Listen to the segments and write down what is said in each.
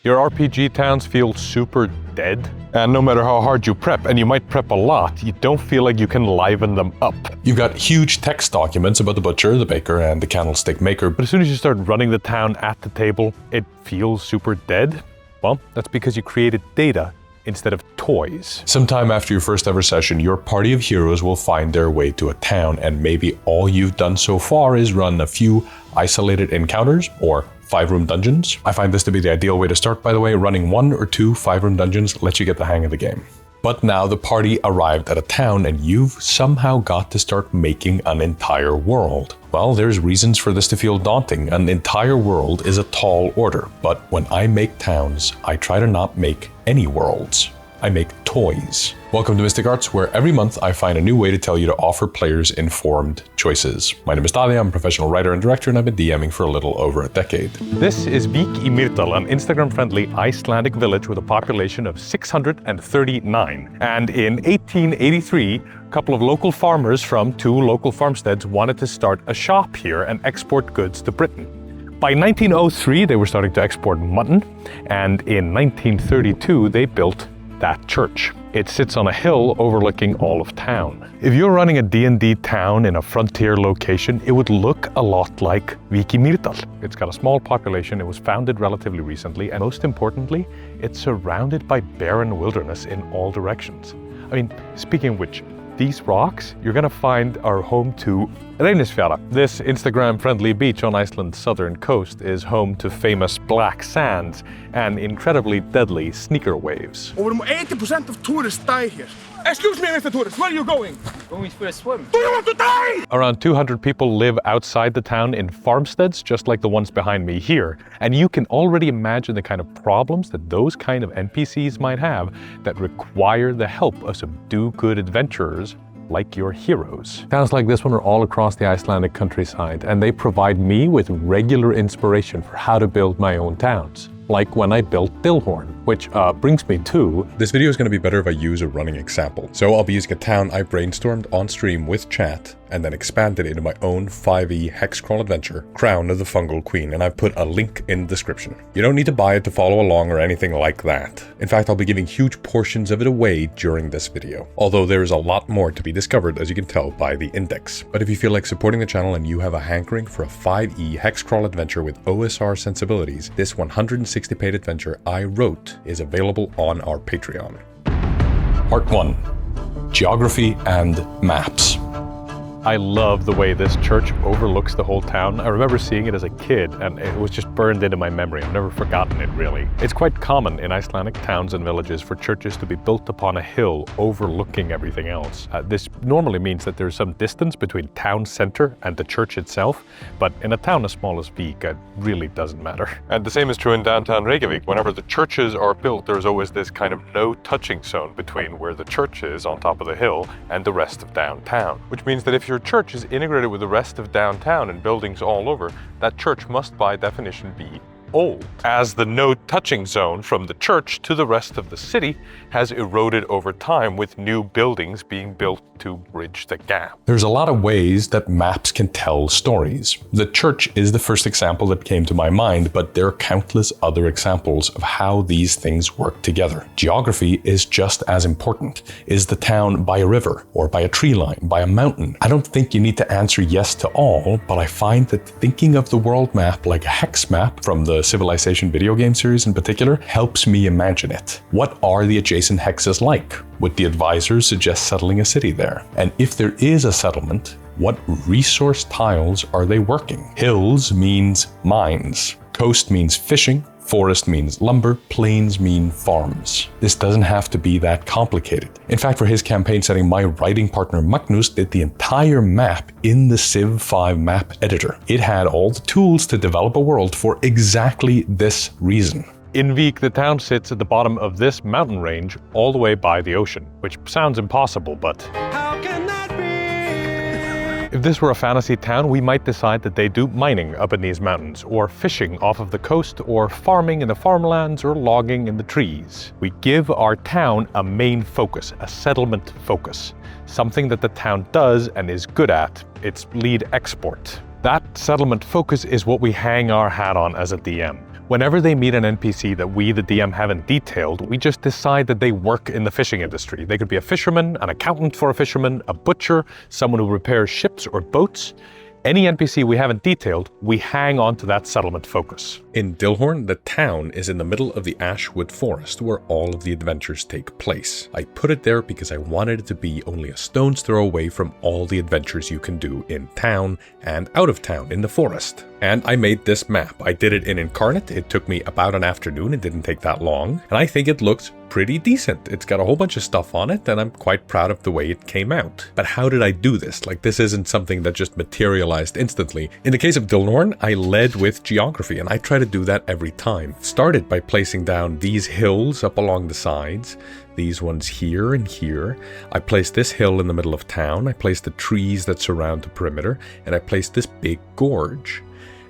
Your RPG towns feel super dead. And no matter how hard you prep, and you might prep a lot, you don't feel like you can liven them up. You've got huge text documents about the butcher, the baker, and the candlestick maker, But as soon as you start running the town at the table, it feels super dead. Well, that's because you created data instead of toys. sometime after your first ever session, your party of heroes will find their way to a town, and maybe all you've done so far is run a few isolated encounters or 5-room dungeons. I find this to be the ideal way to start, by the way. Running 1 or 2 5-room dungeons lets you get the hang of the game. But now the party arrived at a town and you've somehow got to start making an entire world. Well, there's reasons for this to feel daunting. An entire world is a tall order, but when I make towns, I try to not make any worlds. I make toys. Welcome to Mystic Arts, where every month I find a new way to tell you to offer players informed choices. My name is Daði, I'm a professional writer and director, and I've been DMing for a little over a decade. This is Vík í Mýrdal, an Instagram-friendly Icelandic village with a population of 639. And in 1883, a couple of local farmers from 2 local farmsteads wanted to start a shop here and export goods to Britain. By 1903, they were starting to export mutton, and in 1932, they built that church. It sits on a hill overlooking all of town. If you're running a D&D town in a frontier location, it would look a lot like Vík í Mýrdal. It's got a small population, it was founded relatively recently, and most importantly, it's surrounded by barren wilderness in all directions. I mean, speaking of which, these rocks you're gonna find are home to Reynisfjara. This Instagram-friendly beach on Iceland's southern coast is home to famous black sands and incredibly deadly sneaker waves. Over 80% of tourists die here. Excuse me, Mr. Tourist, where are you going? Going for a swim. Do you want to die? Around 200 people live outside the town in farmsteads, just like the ones behind me here. And you can already imagine the kind of problems that those kind of NPCs might have that require the help of some do-good adventurers like your heroes. Towns like this one are all across the Icelandic countryside, and they provide me with regular inspiration for how to build my own towns. Like when I built Dillhorne, which brings me to... This video is going to be better if I use a running example. So I'll be using a town I brainstormed on stream with chat and then expanded into my own 5e hex crawl adventure, Crown of the Fungal Queen, and I've put a link in the description. You don't need to buy it to follow along or anything like that. In fact, I'll be giving huge portions of it away during this video, although there is a lot more to be discovered, as you can tell by the index. But if you feel like supporting the channel and you have a hankering for a 5e hex crawl adventure with OSR sensibilities, this 160-page adventure I wrote is available on our Patreon. Part 1. Geography and Maps. I love the way this church overlooks the whole town. I remember seeing it as a kid, and it was just burned into my memory. I've never forgotten it, really. It's quite common in Icelandic towns and villages for churches to be built upon a hill overlooking everything else. This normally means that there's some distance between town center and the church itself, but in a town as small as Vík, it really doesn't matter. And the same is true in downtown Reykjavik. Whenever the churches are built, there's always this kind of no-touching zone between where the church is on top of the hill and the rest of downtown, which means that if your church is integrated with the rest of downtown and buildings all over, that church must by definition be old, as the no-touching zone from the church to the rest of the city has eroded over time with new buildings being built to bridge the gap. There's a lot of ways that maps can tell stories. The church is the first example that came to my mind, but there are countless other examples of how these things work together. Geography is just as important. Is the town by a river, or by a tree line, by a mountain? I don't think you need to answer yes to all, but I find that thinking of the world map like a hex map from the Civilization video game series in particular helps me imagine it. What are the adjacent hexes like? Would the advisors suggest settling a city there? And if there is a settlement, what resource tiles are they working? Hills means mines. Coast means fishing. Forest means lumber, plains mean farms. This doesn't have to be that complicated. In fact, for his campaign setting, my writing partner Magnus did the entire map in the Civ 5 map editor. It had all the tools to develop a world for exactly this reason. In Vík, the town sits at the bottom of this mountain range all the way by the ocean, which sounds impossible, but How can that be? if this were a fantasy town, we might decide that they do mining up in these mountains, or fishing off of the coast, or farming in the farmlands, or logging in the trees. We give our town a main focus, a settlement focus, something that the town does and is good at, its lead export. That settlement focus is what we hang our hat on as a DM. Whenever they meet an NPC that we, the DM, haven't detailed, we just decide that they work in the fishing industry. They could be a fisherman, an accountant for a fisherman, a butcher, someone who repairs ships or boats. Any NPC we haven't detailed, we hang on to that settlement focus. In Dillhorne, the town is in the middle of the Ashwood Forest where all of the adventures take place. I put it there because I wanted it to be only a stone's throw away from all the adventures you can do in town and out of town in the forest. And I made this map. I did it in Incarnate. It took me about an afternoon. It didn't take that long. And I think it looks pretty decent. It's got a whole bunch of stuff on it, and I'm quite proud of the way it came out. But how did I do this? Like, this isn't something that just materialized instantly. In the case of Dillhorne, I led with geography, and I try to do that every time. Started by placing down these hills up along the sides, these ones here and here. I placed this hill in the middle of town. I placed the trees that surround the perimeter, and I placed this big gorge.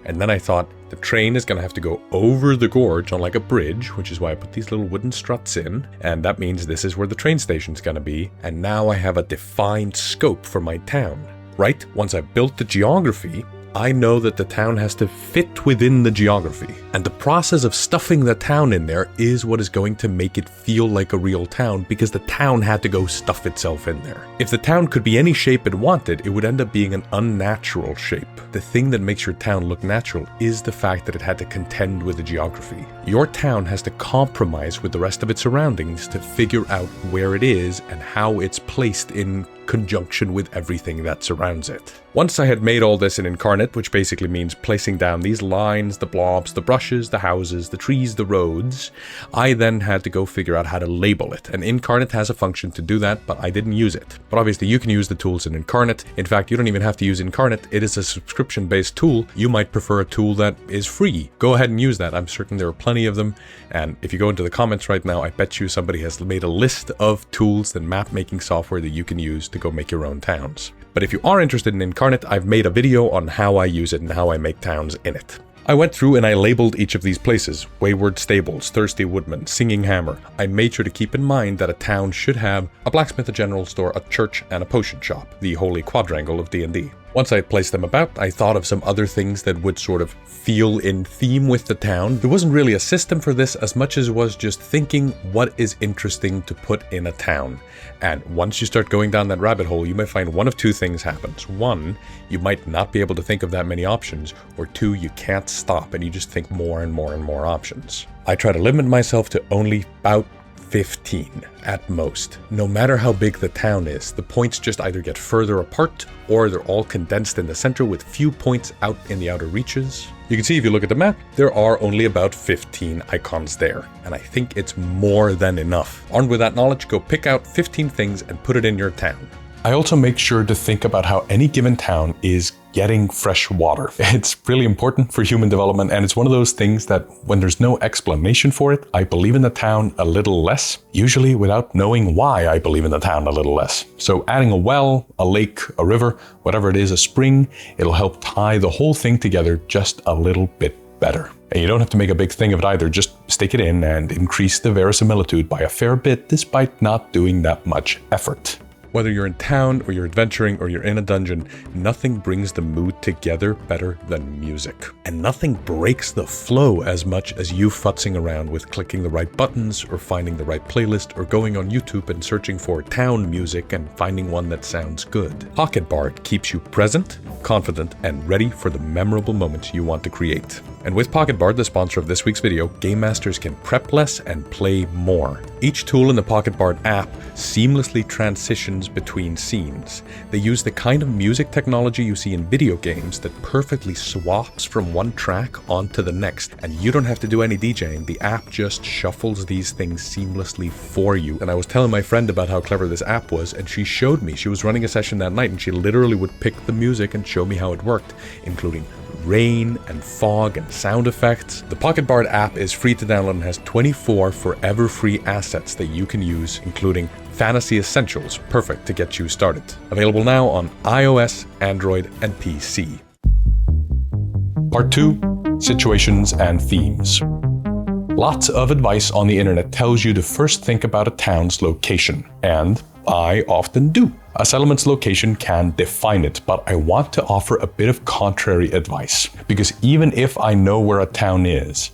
And then I thought, the train is going to have to go over the gorge on like a bridge, which is why I put these little wooden struts in. And that means this is where the train station is going to be. And now I have a defined scope for my town. Right? Once I've built the geography, I know that the town has to fit within the geography. And the process of stuffing the town in there is what is going to make it feel like a real town, because the town had to go stuff itself in there. If the town could be any shape it wanted, it would end up being an unnatural shape. The thing that makes your town look natural is the fact that it had to contend with the geography. Your town has to compromise with the rest of its surroundings to figure out where it is and how it's placed in conjunction with everything that surrounds it. Once I had made all this in Incarnate, which basically means placing down these lines, the blobs, the brushes, the houses, the trees, the roads, I then had to go figure out how to label it. And Incarnate has a function to do that, but I didn't use it. But obviously you can use the tools in Incarnate. In fact, you don't even have to use Incarnate. It is a subscription-based tool. You might prefer a tool that is free. Go ahead and use that. I'm certain there are plenty of them. And if you go into the comments right now, I bet you somebody has made a list of tools and map-making software that you can use to go make your own towns. But if you are interested in Incarnate, I've made a video on how I use it and how I make towns in it. I went through and I labeled each of these places: Wayward Stables, Thirsty Woodman, Singing Hammer. I made sure to keep in mind that a town should have a blacksmith, a general store, a church, and a potion shop, the holy quadrangle of D&D. Once I had placed them about, I thought of some other things that would sort of feel in theme with the town. There wasn't really a system for this as much as it was just thinking what is interesting to put in a town. And once you start going down that rabbit hole, you might find one of two things happens. One, you might not be able to think of that many options, or two, you can't stop and you just think more and more and more options. I try to limit myself to only about 15 at most. No matter how big the town is, the points just either get further apart or they're all condensed in the center with few points out in the outer reaches. You can see if you look at the map, there are only about 15 icons there, and I think it's more than enough. Armed with that knowledge, go pick out 15 things and put it in your town. I also make sure to think about how any given town is getting fresh water. It's really important for human development, and it's one of those things that when there's no explanation for it, I believe in the town a little less, usually without knowing why I believe in the town a little less. So adding a well, a lake, a river, whatever it is, a spring, it'll help tie the whole thing together just a little bit better. And you don't have to make a big thing of it either, just stick it in and increase the verisimilitude by a fair bit despite not doing that much effort. Whether you're in town or you're adventuring or you're in a dungeon, nothing brings the mood together better than music. And nothing breaks the flow as much as you futzing around with clicking the right buttons or finding the right playlist or going on YouTube and searching for town music and finding one that sounds good. Pocket Bard keeps you present, confident, and ready for the memorable moments you want to create. And with Pocket Bard, the sponsor of this week's video, Game Masters can prep less and play more. Each tool in the Pocket Bard app seamlessly transitions between scenes. They use the kind of music technology you see in video games that perfectly swaps from one track onto the next, and you don't have to do any DJing. The app just shuffles these things seamlessly for you. And I was telling my friend about how clever this app was, and she showed me. She was running a session that night, and she literally would pick the music and show me how it worked, including rain and fog and sound effects. The Pocket Bard app is free to download and has 24 forever free assets that you can use, including Fantasy Essentials, perfect to get you started. Available now on iOS, Android, and PC. Part 2, Situations and Themes. Lots of advice on the internet tells you to first think about a town's location, and I often do. A settlement's location can define it, but I want to offer a bit of contrary advice, because even if I know where a town is,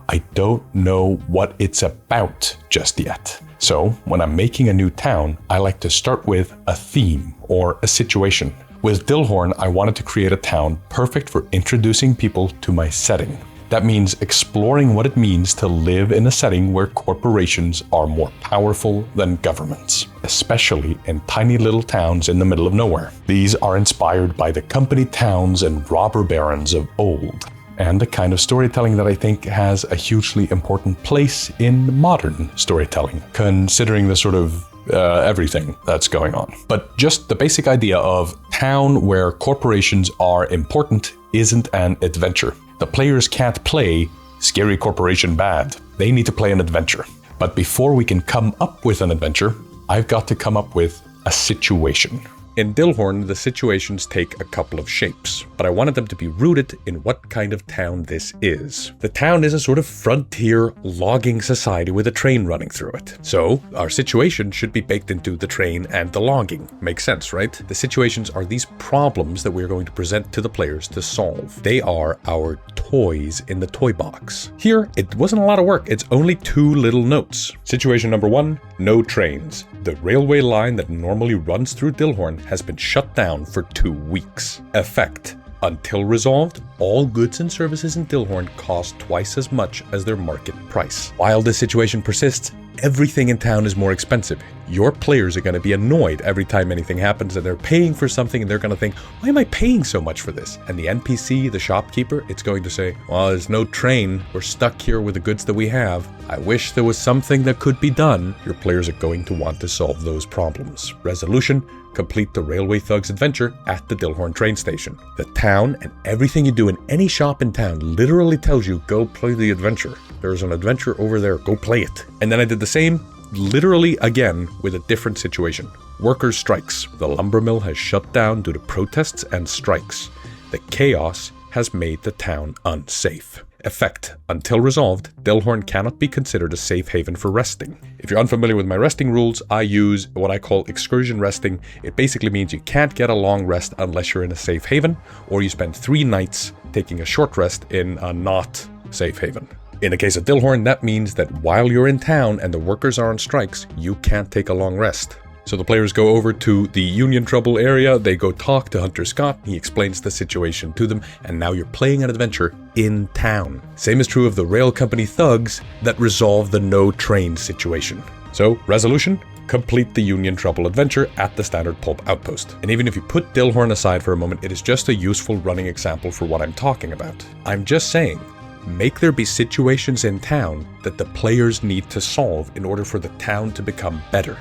I don't know what it's about just yet. So when I'm making a new town, I like to start with a theme or a situation. With Dillhorne, I wanted to create a town perfect for introducing people to my setting. That means exploring what it means to live in a setting where corporations are more powerful than governments, especially in tiny little towns in the middle of nowhere. These are inspired by the company towns and robber barons of old, and the kind of storytelling that I think has a hugely important place in modern storytelling, considering the sort of everything that's going on. But just the basic idea of town where corporations are important isn't an adventure. The players can't play scary corporation bad. They need to play an adventure. But before we can come up with an adventure, I've got to come up with a situation. In Dillhorne, the situations take a couple of shapes, but I wanted them to be rooted in what kind of town this is. The town is a sort of frontier logging society with a train running through it. So our situation should be baked into the train and the logging. Makes sense, right? The situations are these problems that we're going to present to the players to solve. They are our toys in the toy box. Here, it wasn't a lot of work. It's only 2 little notes. Situation number 1, no trains. The railway line that normally runs through Dillhorne has been shut down for 2 weeks. Effect: until resolved, all goods and services in Dillhorne cost twice as much as their market price. While this situation persists, everything in town is more expensive. Your players are going to be annoyed every time anything happens and they're paying for something and they're going to think, why am I paying so much for this? And the NPC, the shopkeeper, it's going to say, well, there's no train. We're stuck here with the goods that we have. I wish there was something that could be done. Your players are going to want to solve those problems. Resolution: complete the Railway Thugs adventure at the Dillhorne train station. The town and everything you do in any shop in town literally tells you, go play the adventure. There's an adventure over there, go play it. And then I did the same, literally again, with a different situation. Workers' strikes. The lumber mill has shut down due to protests and strikes. The chaos has made the town unsafe. Effect: until resolved, Dillhorne cannot be considered a safe haven for resting. If you're unfamiliar with my resting rules, I use what I call excursion resting. It basically means you can't get a long rest unless you're in a safe haven, or you spend 3 nights taking a short rest in a not safe haven. In the case of Dillhorne, that means that while you're in town and the workers are on strikes, you can't take a long rest. So the players go over to the Union Trouble area, they go talk to Hunter Scott, he explains the situation to them, and now you're playing an adventure in town. Same is true of the rail company thugs that resolve the no train situation. So, resolution: complete the Union Trouble adventure at the standard pulp outpost. And even if you put Dillhorne aside for a moment, it is just a useful running example for what I'm talking about. I'm just saying, make there be situations in town that the players need to solve in order for the town to become better.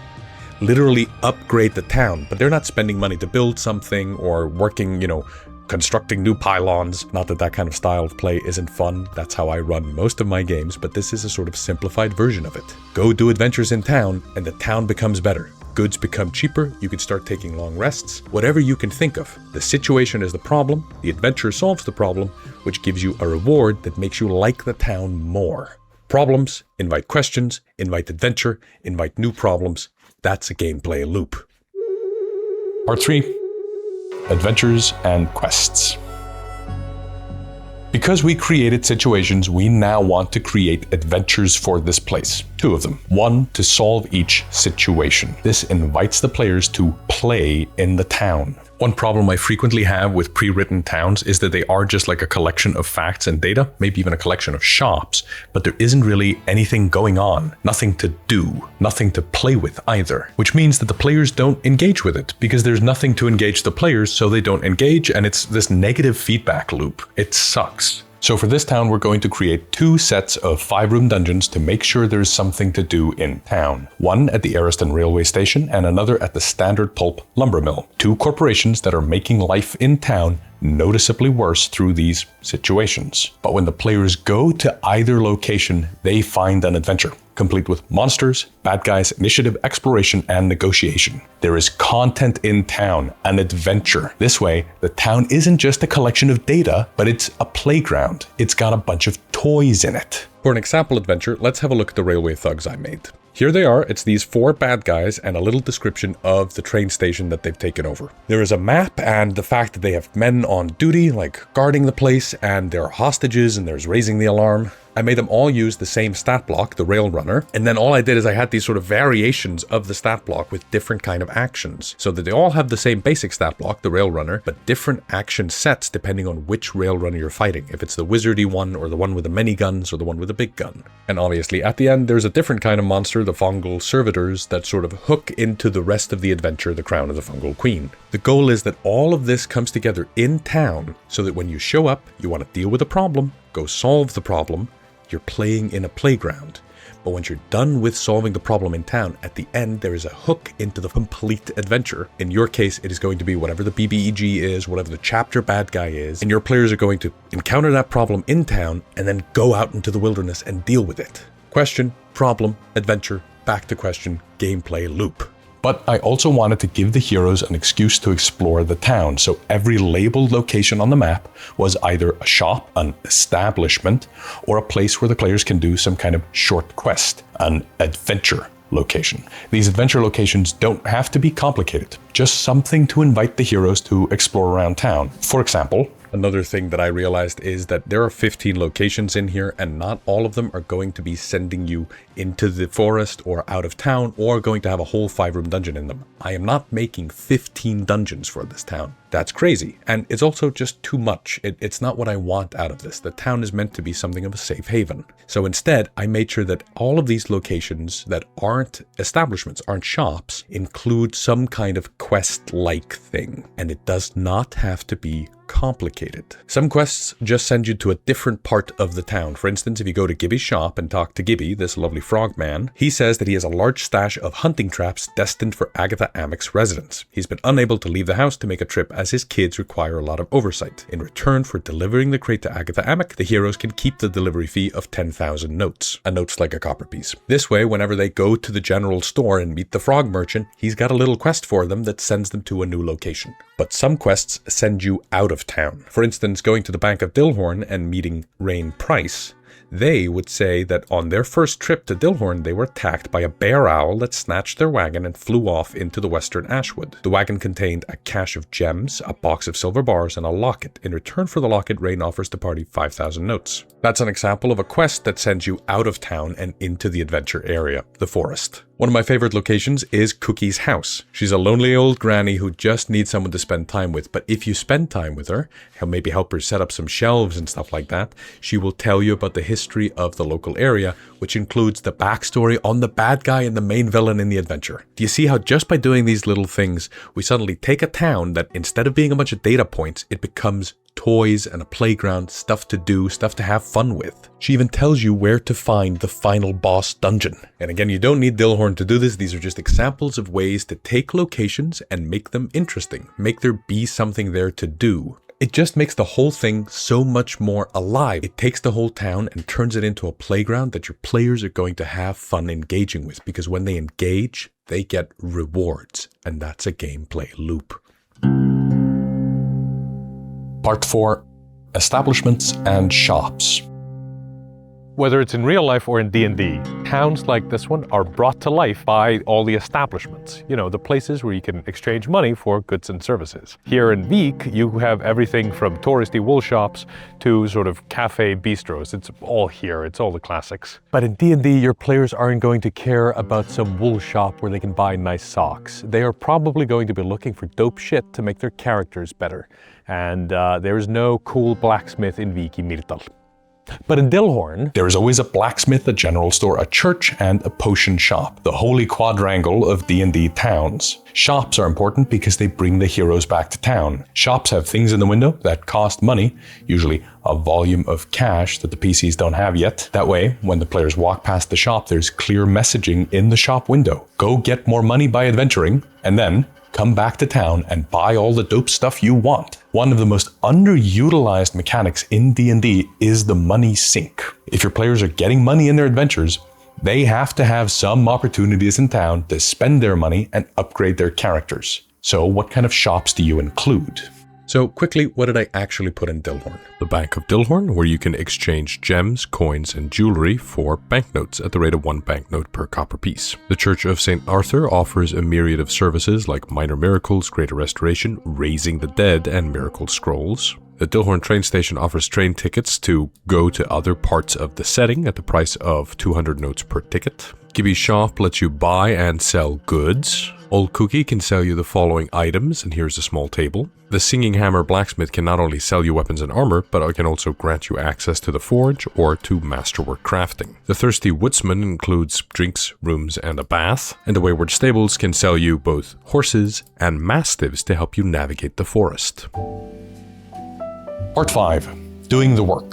Literally upgrade the town, but they're not spending money to build something or working, constructing new pylons. Not that that kind of style of play isn't fun. That's how I run most of my games, but this is a sort of simplified version of it. Go do adventures in town and the town becomes better. Goods become cheaper, you can start taking long rests, whatever you can think of. The situation is the problem, the adventure solves the problem, which gives you a reward that makes you like the town more. Problems invite questions, invite adventure, invite new problems. That's a gameplay loop. Part 3. Adventures and quests. Because we created situations, we now want to create adventures for this place. 2 of them. 1, to solve each situation. This invites the players to play in the town. One problem I frequently have with pre-written towns is that they are just like a collection of facts and data, maybe even a collection of shops, but there isn't really anything going on, nothing to do, nothing to play with either, which means that the players don't engage with it because there's nothing to engage the players, so they don't engage, and it's this negative feedback loop. It sucks. So for this town, we're going to create 2 sets of 5-room dungeons to make sure there's something to do in town. One at the Ariston railway station and another at the Standard Pulp lumber mill. 2 corporations that are making life in town noticeably worse through these situations. But when the players go to either location, they find an adventure, complete with monsters, bad guys, initiative, exploration, and negotiation. There is content in town, an adventure. This way, the town isn't just a collection of data, but it's a playground. It's got a bunch of toys in it. For an example adventure, let's have a look at the railway thugs I made. Here they are, it's these 4 bad guys and a little description of the train station that they've taken over. There is a map and the fact that they have men on duty, like guarding the place, and there are hostages and there's raising the alarm. I made them all use the same stat block, the rail runner, and then all I did is I had these sort of variations of the stat block with different kind of actions, so that they all have the same basic stat block, the rail runner, but different action sets depending on which rail runner you're fighting, if it's the wizardy one or the one with the many guns or the one with the big gun. And obviously at the end there's a different kind of monster, the Fungal servitors, that sort of hook into the rest of the adventure, the crown of the Fungal queen. The goal is that all of this comes together in town so that when you show up, you want to deal with a problem, go solve the problem, you're playing in a playground. But once you're done with solving the problem in town, at the end there is a hook into the complete adventure. In your case, it is going to be whatever the BBEG is, whatever the chapter bad guy is, and your players are going to encounter that problem in town and then go out into the wilderness and deal with it. Question, problem, adventure, back to question, gameplay loop. But I also wanted to give the heroes an excuse to explore the town, so every labeled location on the map was either a shop, an establishment, or a place where the players can do some kind of short quest, an adventure location. These adventure locations don't have to be complicated, just something to invite the heroes to explore around town. For example, another thing that I realized is that there are 15 locations in here and not all of them are going to be sending you into the forest or out of town or going to have a whole 5-room dungeon in them. I am not making 15 dungeons for this town. That's crazy. And it's also just too much. It's not what I want out of this. The town is meant to be something of a safe haven. So instead, I made sure that all of these locations that aren't establishments, aren't shops, include some kind of quest-like thing. And it does not have to be complicated. Some quests just send you to a different part of the town. For instance, if you go to Gibby's shop and talk to Gibby, this lovely frog man, he says that he has a large stash of hunting traps destined for Agatha Amick's residence. He's been unable to leave the house to make a trip as his kids require a lot of oversight. In return for delivering the crate to Agatha Amick, the heroes can keep the delivery fee of 10,000 notes. A note's like a copper piece. This way, whenever they go to the general store and meet the frog merchant, he's got a little quest for them that sends them to a new location. But some quests send you out of town. For instance, going to the Bank of Dillhorne and meeting Rain Price, they would say that on their first trip to Dillhorne, they were attacked by a bear owl that snatched their wagon and flew off into the western Ashwood. The wagon contained a cache of gems, a box of silver bars, and a locket. In return for the locket, Rain offers the party 5,000 notes. That's an example of a quest that sends you out of town and into the adventure area, the forest. One of my favorite locations is Cookie's house. She's a lonely old granny who just needs someone to spend time with, but if you spend time with her, maybe help her set up some shelves and stuff like that, she will tell you about the history of the local area, which includes the backstory on the bad guy and the main villain in the adventure. Do you see how just by doing these little things, we suddenly take a town that instead of being a bunch of data points, it becomes toys and a playground, stuff to do, stuff to have fun with. She even tells you where to find the final boss dungeon. And again, you don't need Dillhorne to do this. These are just examples of ways to take locations and make them interesting. Make there be something there to do. It just makes the whole thing so much more alive. It takes the whole town and turns it into a playground that your players are going to have fun engaging with, because when they engage, they get rewards, and that's a gameplay loop. Part 4. Establishments and shops. Whether it's in real life or in D&D, towns like this one are brought to life by all the establishments. You know, the places where you can exchange money for goods and services. Here in Vik, you have everything from touristy wool shops to sort of cafe bistros. It's all here, it's all the classics. But in D&D, your players aren't going to care about some wool shop where they can buy nice socks. They are probably going to be looking for dope shit to make their characters better. And there is no cool blacksmith in Vik i Mýrdal. But in Dillhorne, there is always a blacksmith, a general store, a church, and a potion shop, the holy quadrangle of D&D Towns. Shops are important because they bring the heroes back to town. Shops have things in the window that cost money, usually a volume of cash that the PCs don't have yet. That way, when the players walk past the shop, there's clear messaging in the shop window. Go get more money by adventuring, and then come back to town and buy all the dope stuff you want. One of the most underutilized mechanics in D&D is the money sink. If your players are getting money in their adventures, they have to have some opportunities in town to spend their money and upgrade their characters. So what kind of shops do you include? So quickly, what did I actually put in Dillhorne? The Bank of Dillhorne, where you can exchange gems, coins, and jewelry for banknotes at the rate of 1 banknote per copper piece. The Church of St. Arthur offers a myriad of services like minor miracles, greater restoration, raising the dead, and miracle scrolls. The Dillhorne train station offers train tickets to go to other parts of the setting at the price of 200 notes per ticket. Gibby's shop lets you buy and sell goods. Old Cookie can sell you the following items, and here's a small table. The Singing Hammer blacksmith can not only sell you weapons and armor, but it can also grant you access to the forge or to masterwork crafting. The Thirsty Woodsman includes drinks, rooms, and a bath. And the Wayward Stables can sell you both horses and mastiffs to help you navigate the forest. Part 5. Doing the work.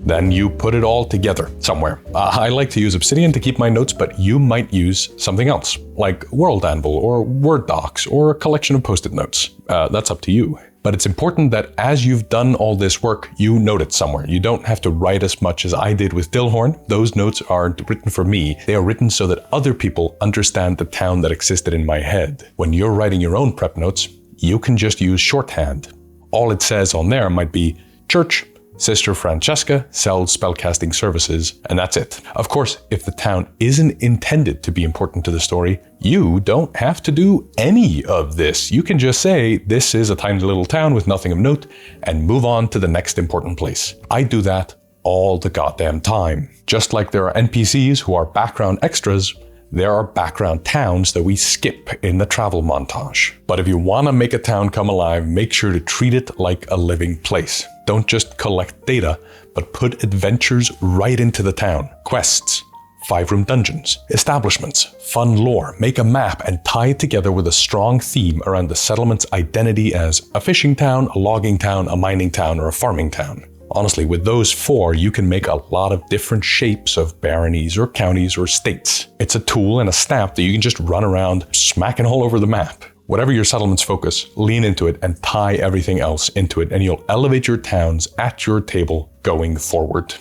Then you put it all together somewhere. I like to use Obsidian to keep my notes, but you might use something else, like World Anvil or Word Docs or a collection of Post-it notes. That's up to you. But it's important that as you've done all this work, you note it somewhere. You don't have to write as much as I did with Dillhorne. Those notes aren't written for me. They are written so that other people understand the town that existed in my head. When you're writing your own prep notes, you can just use shorthand. All it says on there might be church, Sister Francesca sells spellcasting services, and that's it. Of course, if the town isn't intended to be important to the story, you don't have to do any of this. You can just say, this is a tiny little town with nothing of note, and move on to the next important place. I do that all the goddamn time. Just like there are NPCs who are background extras, there are background towns that we skip in the travel montage. But if you want to make a town come alive, make sure to treat it like a living place. Don't just collect data, but put adventures right into the town. Quests, 5-room dungeons, establishments, fun lore. Make a map and tie it together with a strong theme around the settlement's identity as a fishing town, a logging town, a mining town, or a farming town. Honestly, with those 4, you can make a lot of different shapes of baronies or counties or states. It's a tool and a stamp that you can just run around smacking all over the map. Whatever your settlement's focus, lean into it and tie everything else into it, and you'll elevate your towns at your table going forward.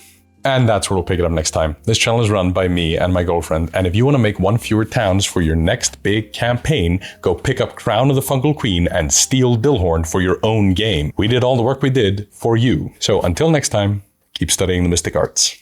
And that's where we'll pick it up next time. This channel is run by me and my girlfriend, and if you want to make 1 fewer towns for your next big campaign, go pick up Crown of the Fungal Queen and steal Dillhorne for your own game. We did all the work we did for you. So until next time, keep studying the mystic arts.